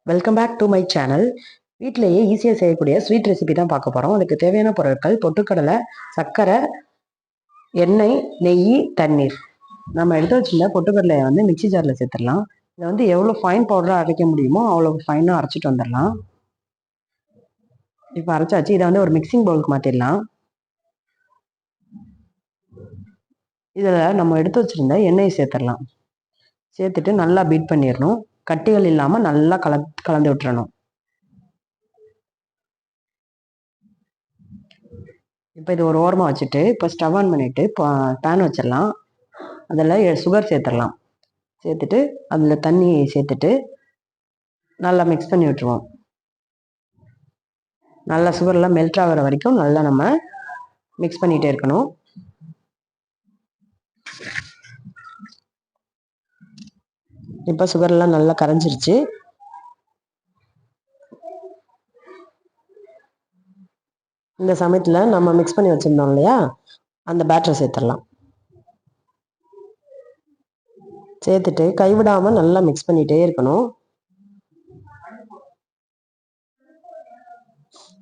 Welcome back to my channel. வீட்டிலேயே ஈஸியாக செய்யக்கூடிய ஸ்வீட் ரெசிபி தான் பார்க்க போகிறோம். அதுக்கு தேவையான பொருட்கள் பொட்டுக்கடலை, சர்க்கரை, எண்ணெய், நெய், தண்ணீர். நம்ம எடுத்து வச்சிருந்த பொட்டுக்கடலையை மிக்சி ஜாரில் சேர்த்துடலாம். இதை எவ்வளோ ஃபைன் பவுடராக அரைக்க முடியுமோ அவ்வளோ ஃபைனாக அரைச்சிட்டு வந்துடலாம். இப்போ அரைச்சாச்சு. இதை ஒரு மிக்சிங் பவுலுக்கு மாற்றிடலாம். இதில் நம்ம எடுத்து வச்சிருந்த எண்ணெயை சேர்த்துடலாம். சேர்த்துட்டு நல்லா பீட் பண்ணிடணும். கட்டிகள் இல்லாமல் நல்லா கலந்து விட்டுறணும். இப்போ இது ஒரு ஓரமாக வச்சுட்டு இப்போ ஸ்டவ் ஆன் பண்ணிவிட்டு பேன் வச்சிடலாம். அதில் சுகர் சேர்த்துடலாம். சேர்த்துட்டு அதில் தண்ணி சேர்த்துட்டு நல்லா மிக்ஸ் பண்ணி விட்டுருவோம். நல்லா சுகர்லாம் மெல்ட் ஆகிற வரைக்கும் நல்லா நம்ம மிக்ஸ் பண்ணிகிட்டே இருக்கணும். இப்போ சுகர்லாம் நல்லா கரைஞ்சிருச்சு. இந்த சமயத்தில் நம்ம மிக்ஸ் பண்ணி வச்சுருந்தோம் இல்லையா, அந்த பேட்டரை சேர்த்துடலாம். சேர்த்துட்டு கைவிடாமல் நல்லா மிக்ஸ் பண்ணிகிட்டே இருக்கணும்.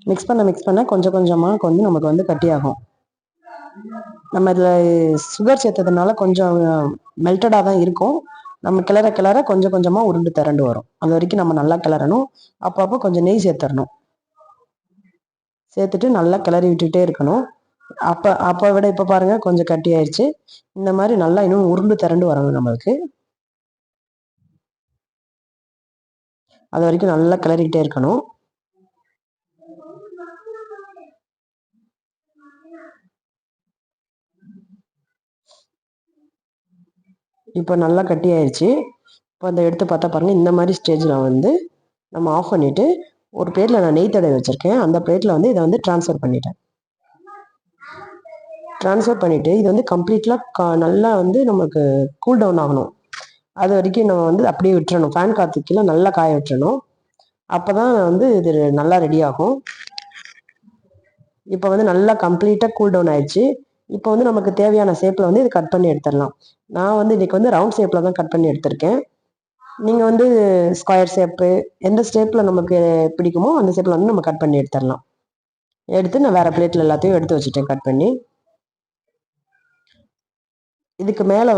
மிக்ஸ் பண்ண கொஞ்சம் கொஞ்சமாக நமக்கு கட்டியாகும். நம்ம இதில் சுகர் சேர்த்ததுனால கொஞ்சம் மெல்டடாக தான் இருக்கும். நம்ம கிளற கொஞ்சம் கொஞ்சமாக உருண்டு திரண்டு வரும். அது வரைக்கும் நம்ம நல்லா கிளறணும். அப்பப்போ கொஞ்சம் நெய் சேர்த்துடணும். சேர்த்துட்டு நல்லா கிளறி விட்டுட்டே இருக்கணும். அப்போ விட இப்போ பாருங்க கொஞ்சம் கட்டி ஆயிடுச்சு. இந்த மாதிரி நல்லா இன்னும் உருண்டு திரண்டு வரணும் நம்மளுக்கு. அது வரைக்கும் நல்லா கிளறிக்கிட்டே இருக்கணும். இப்போ நல்லா கட்டி ஆயிடுச்சு. இப்போ அதை எடுத்து பார்த்தா பாருங்க, இந்த மாதிரி ஸ்டேஜில் நம்ம ஆஃப் பண்ணிட்டு ஒரு பிளேட்டில் நான் நெய் தடவை வச்சிருக்கேன். அந்த பிளேட்டில் இதை ட்ரான்ஸ்ஃபர் பண்ணிட்டேன். ட்ரான்ஸ்ஃபர் பண்ணிவிட்டு இது கம்ப்ளீட்டாக நல்லா நமக்கு கூல் டவுன் ஆகணும். அது வரைக்கும் நம்ம அப்படியே விட்டுறணும். ஃபேன் காற்று கீழே நல்லா காய விட்டுறணும். அப்போ தான் இது நல்லா ரெடி ஆகும். இப்போ நல்லா கம்ப்ளீட்டாக கூல் டவுன் ஆயிடுச்சு. இப்போ நமக்கு தேவையான ஷேப்பில் இது கட் பண்ணி எடுத்துடலாம். நான் இன்னைக்கு ரவுண்ட் ஷேப்பில் தான் கட் பண்ணி எடுத்திருக்கேன். நீங்கள் ஸ்கொயர் ஷேப்பு எந்த ஷேப்பில் நமக்கு பிடிக்குமோ அந்த ஷேப்பில் நம்ம கட் பண்ணி எடுத்துடலாம். எடுத்து நான் வேறு பிளேட்டில் எல்லாத்தையும் எடுத்து வச்சுட்டேன் கட் பண்ணி. இதுக்கு மேலே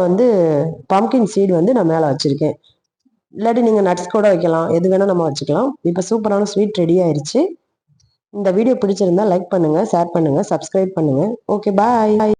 பம்கின் சீடு நான் மேலே வச்சுருக்கேன். இல்லாட்டி நீங்கள் நட்ஸ் கூட வைக்கலாம். எது வேணால் நம்ம வச்சுக்கலாம். இப்போ சூப்பரான ஸ்வீட் ரெடி ஆயிடுச்சு. இந்த வீடியோ பிடிச்சிருந்தா லைக் பண்ணுங்கள், ஷேர் பண்ணுங்கள், சப்ஸ்கிரைப் பண்ணுங்கள். ஓகே, பாய்.